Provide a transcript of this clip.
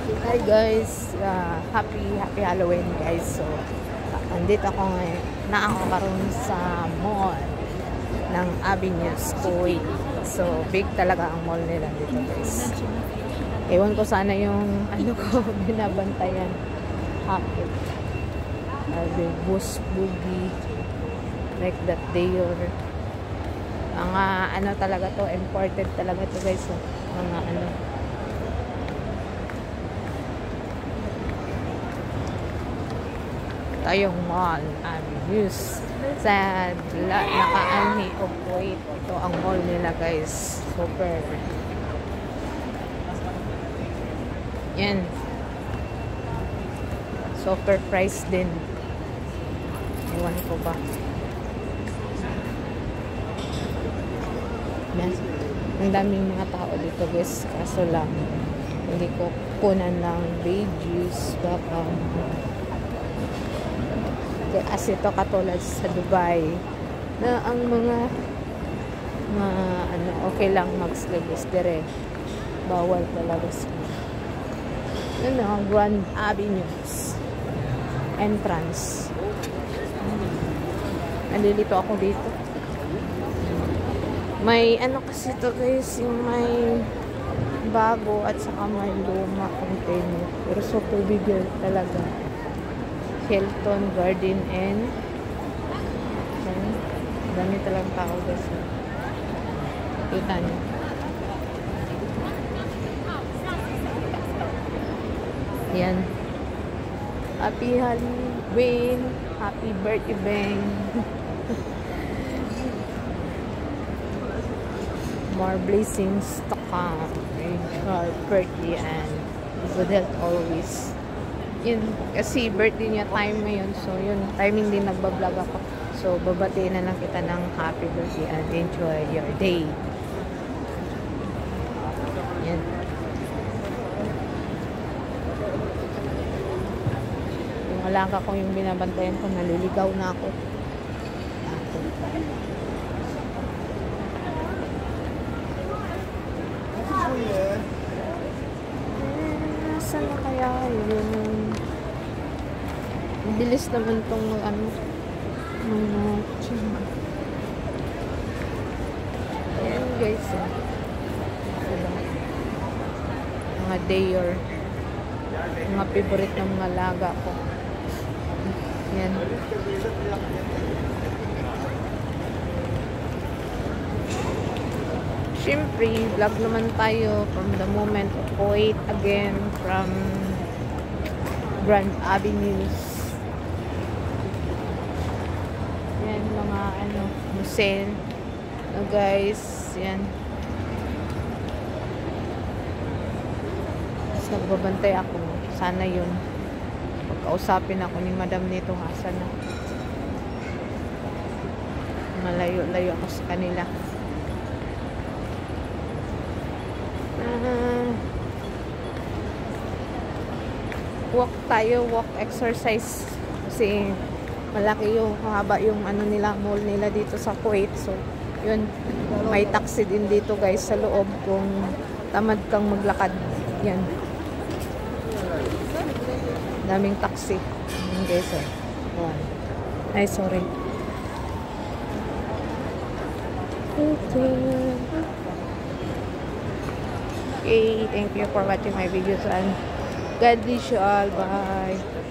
Hi guys, happy Halloween guys. So, andito ako ngayon na ako karon sa mall ng Avenues Kuwait. So, big talaga ang mall nila dito guys. Ewan ko sana yung ano ko binabantayan. Happy. Bus boogie like that there. Mga ano talaga to, imported talaga to guys. So, mga ano tayong mall Avenues sa nakaanhi of Kuwait. Ito ang mall nila guys, super yan, super price din. Iwan ko ba yan, ang daming mga tao dito guys, kaso lang hindi ko kunan ng videos baka kasi ito katulad sa Dubai na ang mga ano, okay lang mag-sleeveless dire, bawal talaga sa ano, Grand Avenues entrance. Nalilito ako dito, may ano kasi ito guys, yung may bago at saka may luma container, pero super bigger talaga. Hilton Garden Inn. Dami talagang tao guys. Kita niyo. Yan. Happy Halloween. Happy birthday bang. More blessings to come. Enjoy birthday and good health always. Yun, kasi birthday niya time ngayon, so yun, timing din nagbablog ako, so babatiin na lang kita ng happy birthday and enjoy your day. Yan, yung alaga ko yung binabantayan ko, naliligaw na ako. Saan na kaya yun? Bilis naman tong ano, ayan guys, mga dayor, mga favorite ng mga laga ko. Yan, syempre vlog naman tayo from the moment of Kuwait again, from Grand Avenues. Yan, mga ano, museo guys, yan. So, nagbabantay ako, sana yun pagkausapin ako ni madam nito, asa na, malayo-layo ako sa kanila. Walk tayo, walk exercise kasi malaki yung haba yung ano nila, mall nila dito sa Kuwait. So yun, may taxi din dito guys sa loob kung tamad kang maglakad. Yan, daming taxi. Yan guys, ay sorry. Okay, thank you for watching my videos and God bless you all. Bye.